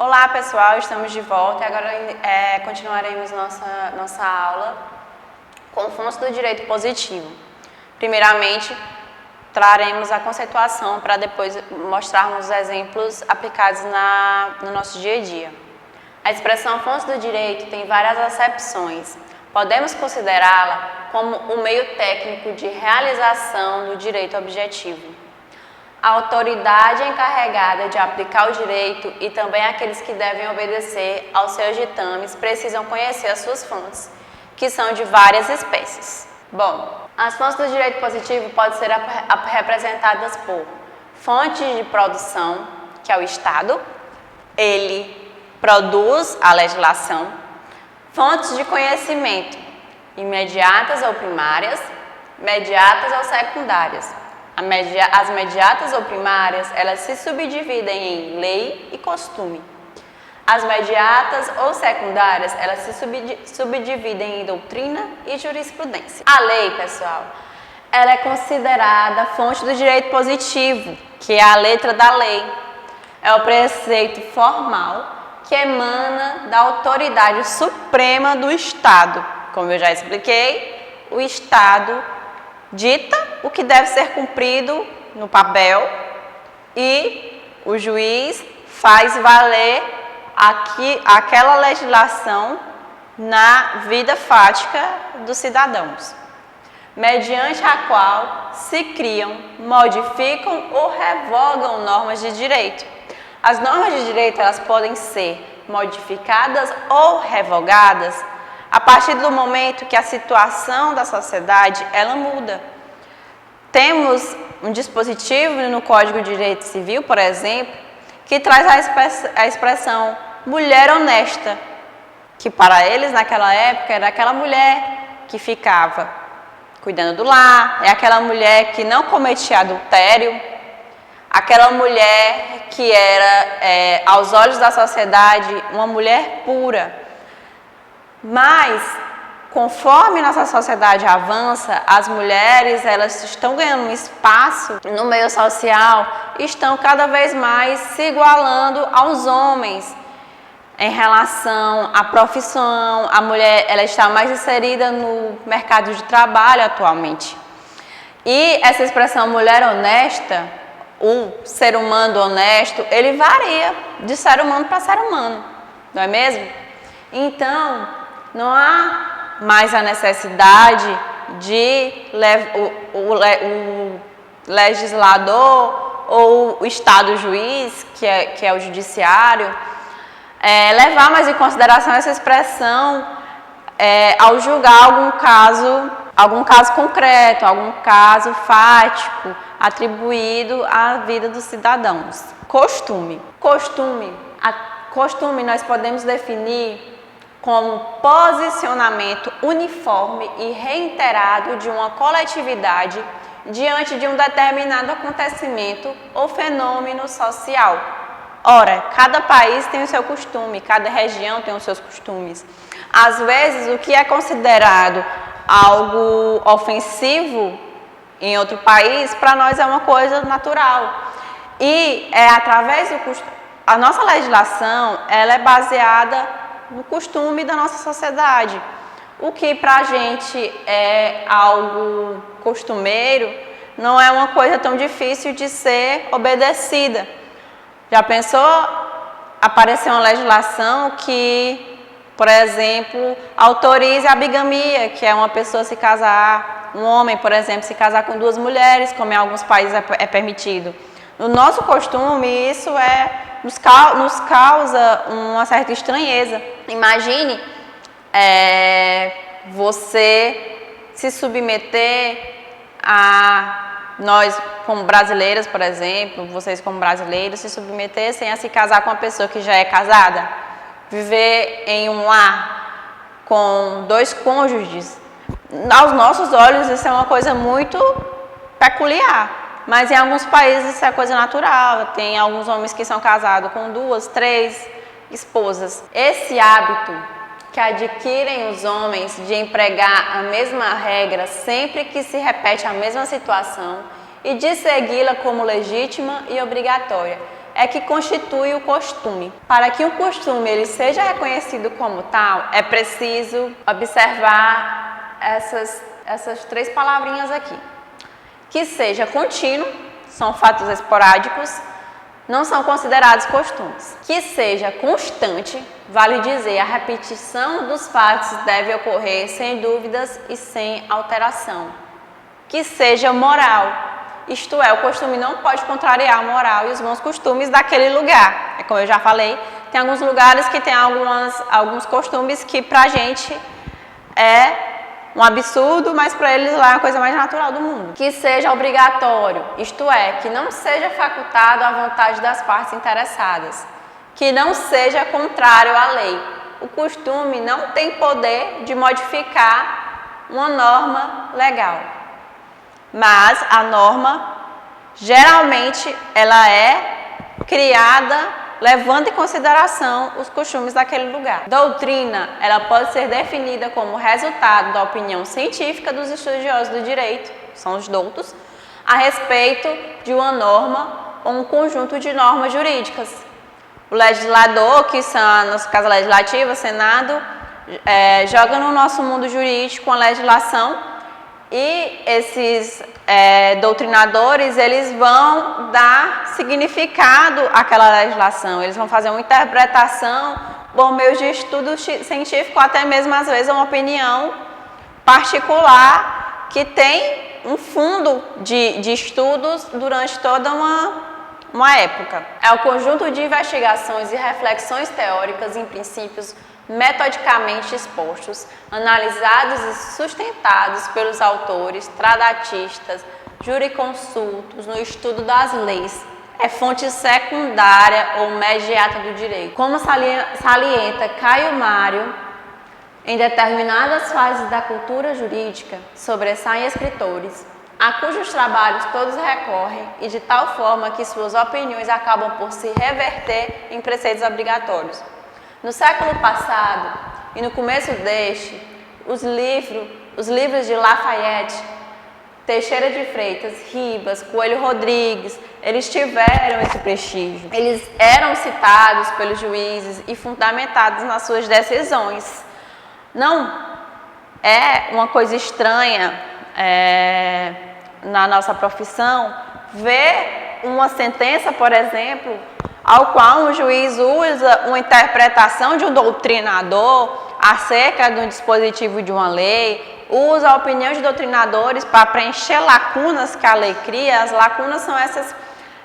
Olá pessoal, estamos de volta e agora continuaremos nossa aula com fontes do direito positivo. Primeiramente, traremos a conceituação para depois mostrarmos os exemplos aplicados no nosso dia a dia. A expressão fontes do direito tem várias acepções. Podemos considerá-la como o meio técnico de realização do direito objetivo. A autoridade encarregada de aplicar o direito e também aqueles que devem obedecer aos seus ditames precisam conhecer as suas fontes, que são de várias espécies. Bom, as fontes do direito positivo podem ser representadas por fonte de produção, que é o Estado, ele produz a legislação, fontes de conhecimento, imediatas ou primárias, mediatas ou secundárias. As mediatas ou primárias, elas se subdividem em lei e costume. As mediatas ou secundárias, elas se subdividem em doutrina e jurisprudência. A lei, pessoal, ela é considerada fonte do direito positivo, que é a letra da lei. É o preceito formal que emana da autoridade suprema do Estado. Como eu já expliquei, o Estado dita o que deve ser cumprido no papel e o juiz faz valer aquela legislação na vida fática dos cidadãos, mediante a qual se criam, modificam ou revogam normas de direito. As normas de direito elas podem ser modificadas ou revogadas a partir do momento que a situação da sociedade ela muda. Temos um dispositivo no Código de Direito Civil, por exemplo, que traz a expressão mulher honesta, que para eles naquela época era aquela mulher que ficava cuidando do lar, é aquela mulher que não cometia adultério, aquela mulher que era, aos olhos da sociedade, uma mulher pura. Mas, conforme nossa sociedade avança, as mulheres elas estão ganhando um espaço no meio social, estão cada vez mais se igualando aos homens em relação à profissão. A mulher ela está mais inserida no mercado de trabalho atualmente. E essa expressão mulher honesta, o ser humano honesto, ele varia de ser humano para ser humano, não é mesmo? Então, não há mais a necessidade de o legislador ou o Estado juiz, que é o judiciário, levar mais em consideração essa expressão ao julgar algum caso concreto, algum caso fático atribuído à vida dos cidadãos. Costume nós podemos definir como posicionamento uniforme e reiterado de uma coletividade diante de um determinado acontecimento ou fenômeno social. Ora, cada país tem o seu costume, cada região tem os seus costumes. Às vezes, o que é considerado algo ofensivo em outro país, para nós é uma coisa natural. E através do costume, a nossa legislação ela é baseada no costume da nossa sociedade. O que para a gente é algo costumeiro, não é uma coisa tão difícil de ser obedecida. Já pensou aparecer uma legislação que, por exemplo, autorize a bigamia, que é uma pessoa se casar, um homem, por exemplo, se casar com duas mulheres, como em alguns países é permitido. No nosso costume, isso nos causa uma certa estranheza. Imagine você se submeter nós como brasileiras, por exemplo, vocês como brasileiros, se submetessem a se casar com uma pessoa que já é casada, viver em um lar com dois cônjuges. Aos nossos olhos, isso é uma coisa muito peculiar. Mas em alguns países isso é coisa natural, tem alguns homens que são casados com 2, 3 esposas. Esse hábito que adquirem os homens de empregar a mesma regra sempre que se repete a mesma situação e de segui-la como legítima e obrigatória, é que constitui o costume. Para que um costume ele seja reconhecido como tal, é preciso observar essas três palavrinhas aqui. Que seja contínuo, são fatos esporádicos, não são considerados costumes. Que seja constante, vale dizer, a repetição dos fatos deve ocorrer sem dúvidas e sem alteração. Que seja moral, isto é, o costume não pode contrariar a moral e os bons costumes daquele lugar. É como eu já falei, tem alguns lugares que tem alguns costumes que pra gente é um absurdo, mas para eles lá é a coisa mais natural do mundo. Que seja obrigatório, isto é, que não seja facultado à vontade das partes interessadas. Que não seja contrário à lei. O costume não tem poder de modificar uma norma legal. Mas a norma, geralmente, ela é criada levando em consideração os costumes daquele lugar. Doutrina, ela pode ser definida como resultado da opinião científica dos estudiosos do direito, são os doutos, a respeito de uma norma ou um conjunto de normas jurídicas. O legislador, que são a nossa Casa Legislativa, Senado, joga no nosso mundo jurídico a legislação e esses doutrinadores, eles vão dar significado àquela legislação, eles vão fazer uma interpretação por meio de estudo científico, até mesmo às vezes uma opinião particular que tem um fundo de estudos durante toda uma época. É o conjunto de investigações e reflexões teóricas em princípios metodicamente expostos, analisados e sustentados pelos autores, tratatistas, jurisconsultos no estudo das leis. É fonte secundária ou mediata do direito. Como salienta Caio Mário, em determinadas fases da cultura jurídica, sobressaem escritores, a cujos trabalhos todos recorrem e de tal forma que suas opiniões acabam por se reverter em preceitos obrigatórios. No século passado e no começo deste, os livros de Lafayette, Teixeira de Freitas, Ribas, Coelho Rodrigues, eles tiveram esse prestígio. Eles eram citados pelos juízes e fundamentados nas suas decisões. Não é uma coisa estranha na nossa profissão ver uma sentença, por exemplo, ao qual um juiz usa uma interpretação de um doutrinador acerca de um dispositivo de uma lei, usa a opinião de doutrinadores para preencher lacunas que a lei cria. As lacunas são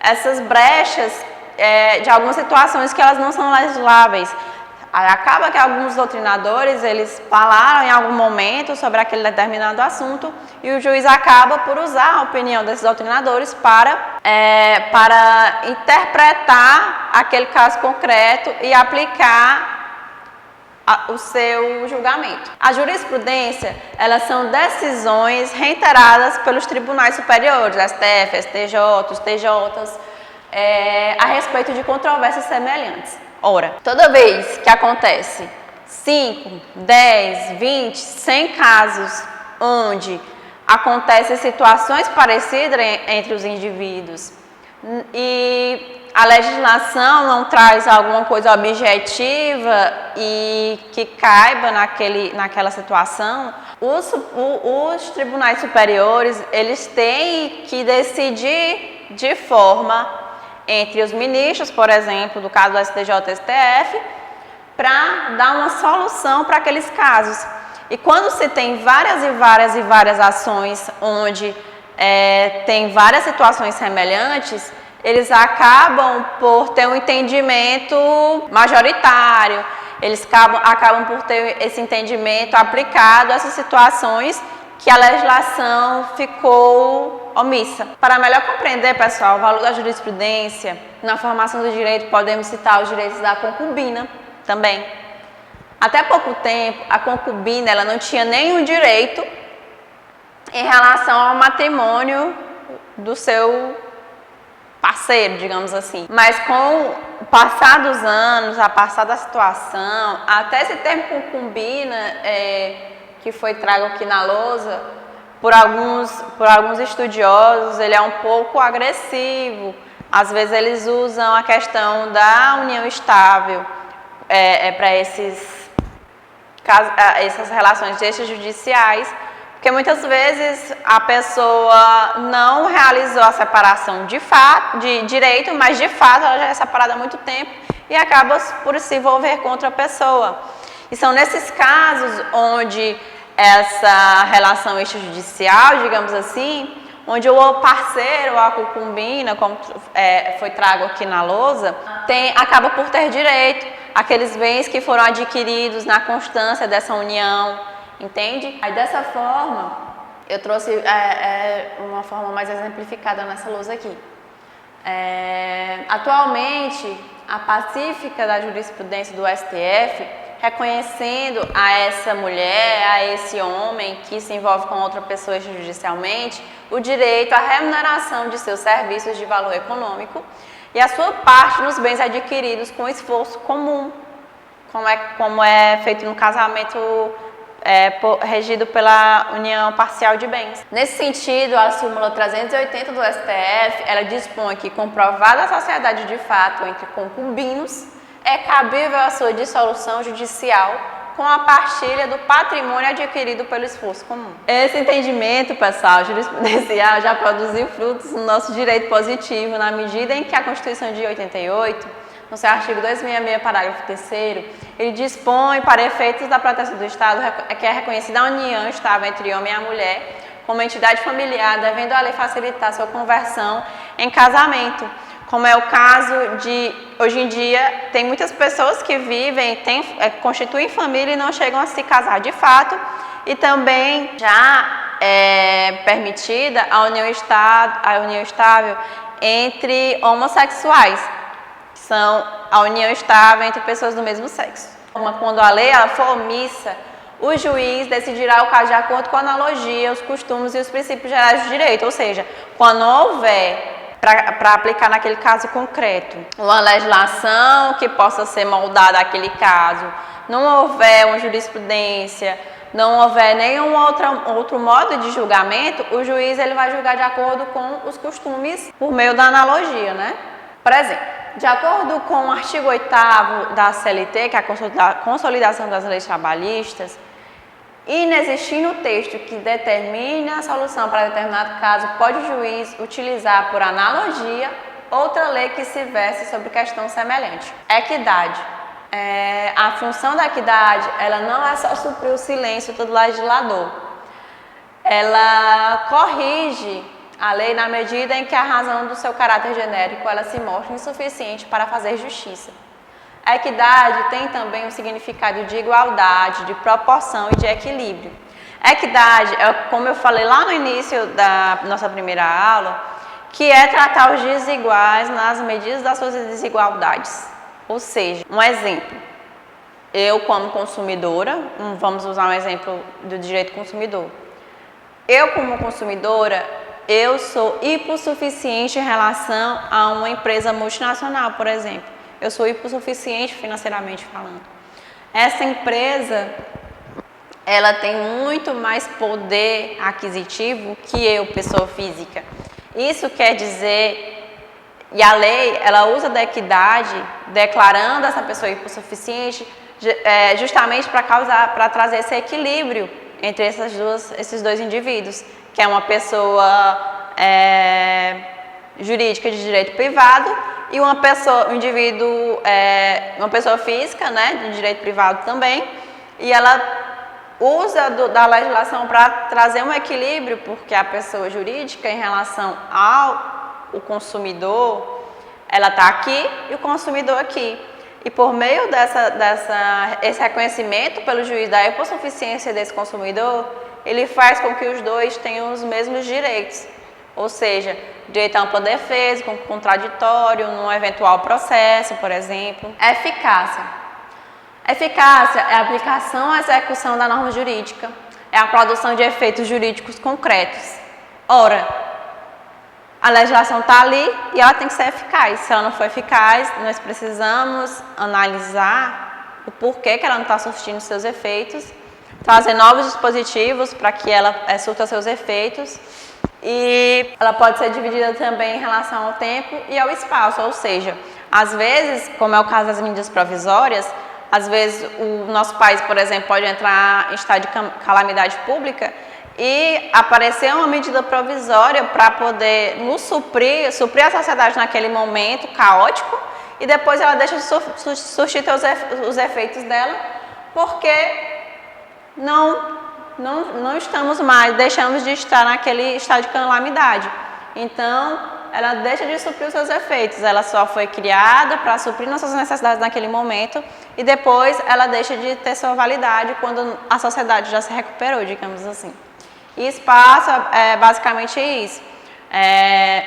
essas brechas de algumas situações que elas não são legisláveis. Aí acaba que alguns doutrinadores, eles falaram em algum momento sobre aquele determinado assunto e o juiz acaba por usar a opinião desses doutrinadores para interpretar aquele caso concreto e aplicar o seu julgamento. A jurisprudência, elas são decisões reiteradas pelos tribunais superiores, STF, STJ, os TJs, a respeito de controvérsias semelhantes. Ora, toda vez que acontece 5, 10, 20, 100 casos onde acontecem situações parecidas entre os indivíduos e a legislação não traz alguma coisa objetiva e que caiba naquela situação, os tribunais superiores, eles têm que decidir de forma entre os ministros, por exemplo, do caso do STJ e STF, para dar uma solução para aqueles casos. E quando se tem várias ações onde tem várias situações semelhantes, eles acabam por ter um entendimento majoritário, eles acabam por ter esse entendimento aplicado a essas situações que a legislação ficou omissa. Para melhor compreender, pessoal, o valor da jurisprudência, na formação do direito, podemos citar os direitos da concubina também. Até pouco tempo, a concubina ela não tinha nenhum direito em relação ao matrimônio do seu parceiro, digamos assim. Mas com o passar dos anos, a passar da situação, até esse termo concubina, que foi trago aqui na lousa, por alguns estudiosos, ele é um pouco agressivo, Às vezes eles usam a questão da união estável para essas relações extrajudiciais, porque muitas vezes a pessoa não realizou a separação de fato, de direito, mas de fato ela já é separada há muito tempo e acaba por se envolver com outra pessoa. E são nesses casos onde essa relação extrajudicial, digamos assim, onde o parceiro ou a concubina, como foi trago aqui na lousa, acaba por ter direito àqueles bens que foram adquiridos na constância dessa união, entende? Aí dessa forma, eu trouxe uma forma mais exemplificada nessa lousa aqui. Atualmente, a pacífica da jurisprudência do STF, reconhecendo a essa mulher, a esse homem que se envolve com outra pessoa extrajudicialmente, o direito à remuneração de seus serviços de valor econômico e a sua parte nos bens adquiridos com esforço comum, como é feito no casamento regido pela união parcial de bens. Nesse sentido, a súmula 380 do STF, ela dispõe que, comprovada a sociedade de fato entre concubinos, é cabível a sua dissolução judicial com a partilha do patrimônio adquirido pelo esforço comum. Esse entendimento, pessoal, jurisprudencial já produziu frutos no nosso direito positivo, na medida em que a Constituição de 88, no seu artigo 266, parágrafo 3º, ele dispõe, para efeitos da proteção do Estado, que é reconhecida a união estável entre homem e a mulher como entidade familiar, devendo a lei facilitar sua conversão em casamento, como é o caso de, hoje em dia, tem muitas pessoas que vivem, constituem família e não chegam a se casar de fato, e também já é permitida a união estável entre homossexuais, que são a união estável entre pessoas do mesmo sexo. Quando a lei for omissa, o juiz decidirá o caso de acordo com a analogia, os costumes e os princípios gerais do direito, ou seja, quando não houver para aplicar naquele caso concreto uma legislação que possa ser moldada àquele caso, não houver uma jurisprudência, não houver nenhum outro modo de julgamento, o juiz ele vai julgar de acordo com os costumes por meio da analogia, né? Por exemplo, de acordo com o artigo 8º da CLT, que é a Consolidação das Leis Trabalhistas, inexistindo o texto que determine a solução para determinado caso, pode o juiz utilizar por analogia outra lei que se verse sobre questão semelhante. Equidade. A função da equidade, ela não é só suprir o silêncio do legislador. Ela corrige a lei na medida em que a razão do seu caráter genérico ela se mostra insuficiente para fazer justiça. A equidade tem também um significado de igualdade, de proporção e de equilíbrio. A equidade é, como eu falei lá no início da nossa primeira aula, que é tratar os desiguais nas medidas das suas desigualdades. Ou seja, um exemplo, eu como consumidora, vamos usar um exemplo do direito consumidor. Eu como consumidora, eu sou hipossuficiente em relação a uma empresa multinacional, por exemplo. Eu sou hipossuficiente financeiramente falando. Essa empresa, ela tem muito mais poder aquisitivo que eu, pessoa física. Isso quer dizer, e a lei, ela usa da equidade, declarando essa pessoa hipossuficiente, justamente para trazer esse equilíbrio entre esses dois indivíduos, que é uma pessoa jurídica de direito privado e uma pessoa física, né, de direito privado também, e ela usa da legislação para trazer um equilíbrio, porque a pessoa jurídica em relação ao consumidor, ela está aqui e o consumidor aqui. E por meio esse reconhecimento pelo juiz da hipossuficiência desse consumidor, ele faz com que os dois tenham os mesmos direitos. Ou seja, direito à ampla defesa, com contraditório, num eventual processo, por exemplo. Eficácia. Eficácia é a aplicação e execução da norma jurídica, é a produção de efeitos jurídicos concretos. Ora, a legislação está ali e ela tem que ser eficaz. Se ela não for eficaz, nós precisamos analisar o porquê que ela não está surtindo seus efeitos, trazer novos dispositivos para que ela surta seus efeitos E ela pode ser dividida também em relação ao tempo e ao espaço, ou seja, às vezes, como é o caso das medidas provisórias, às vezes o nosso país, por exemplo, pode entrar em estado de calamidade pública e aparecer uma medida provisória para poder nos suprir a sociedade naquele momento caótico, e depois ela deixa de surtir os efeitos dela, porque não estamos mais, deixamos de estar naquele estado de calamidade. Então, ela deixa de suprir os seus efeitos, ela só foi criada para suprir nossas necessidades naquele momento, e depois ela deixa de ter sua validade quando a sociedade já se recuperou, digamos assim. E espaço é basicamente isso.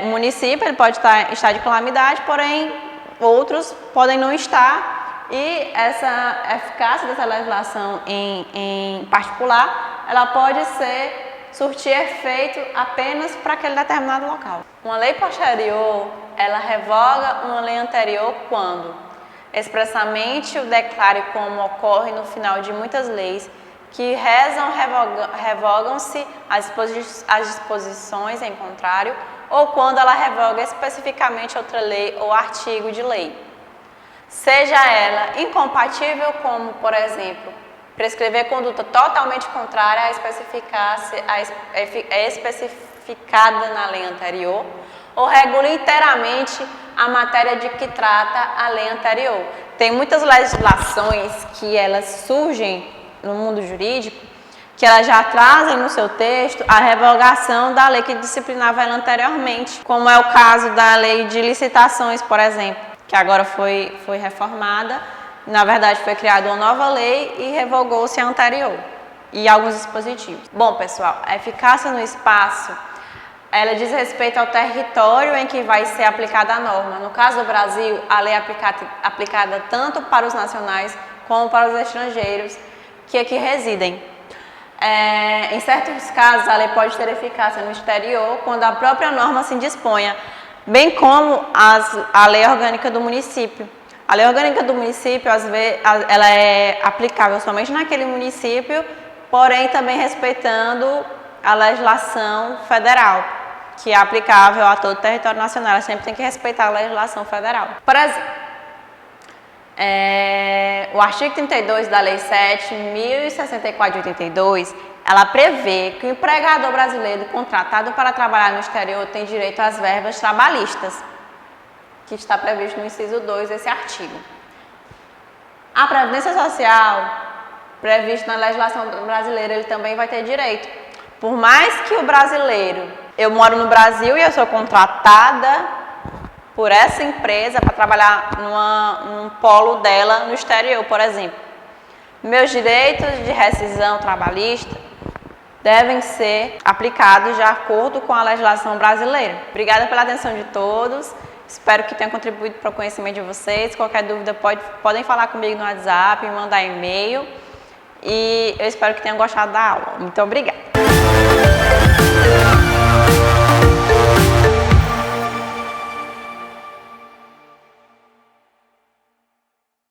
O município ele pode estar em estado de calamidade, porém outros podem não estar, e essa eficácia dessa legislação em particular, ela pode surtir efeito apenas para aquele determinado local. Uma lei posterior, ela revoga uma lei anterior quando expressamente o declare, como ocorre no final de muitas leis, que revogam-se as disposições em contrário, ou quando ela revoga especificamente outra lei ou artigo de lei. Seja ela incompatível, como, por exemplo, prescrever conduta totalmente contrária à especificada na lei anterior, ou regula inteiramente a matéria de que trata a lei anterior. Tem muitas legislações que elas surgem no mundo jurídico, que elas já trazem no seu texto a revogação da lei que disciplinava ela anteriormente, como é o caso da lei de licitações, por exemplo, que agora foi reformada. Na verdade, foi criada uma nova lei e revogou-se a anterior e alguns dispositivos. Bom, pessoal, a eficácia no espaço, ela diz respeito ao território em que vai ser aplicada a norma. No caso do Brasil, a lei é aplicada tanto para os nacionais como para os estrangeiros que aqui residem. Em certos casos, a lei pode ter eficácia no exterior quando a própria norma se disponha, bem como a lei orgânica do município. A lei orgânica do município, às vezes, ela é aplicável somente naquele município, porém também respeitando a legislação federal, que é aplicável a todo o território nacional. Ela sempre tem que respeitar a legislação federal. Por exemplo, o artigo 32 da Lei 7.064 de 82, ela prevê que o empregador brasileiro contratado para trabalhar no exterior tem direito às verbas trabalhistas, que está previsto no inciso 2 desse artigo. A Previdência Social, prevista na legislação brasileira, ele também vai ter direito. Por mais que o brasileiro, eu moro no Brasil e eu sou contratada por essa empresa para trabalhar num polo dela no exterior, por exemplo. Meus direitos de rescisão trabalhista devem ser aplicados de acordo com a legislação brasileira. Obrigada pela atenção de todos. Espero que tenha contribuído para o conhecimento de vocês. Qualquer dúvida podem falar comigo no WhatsApp, me mandar e-mail. E eu espero que tenham gostado da aula. Muito obrigada.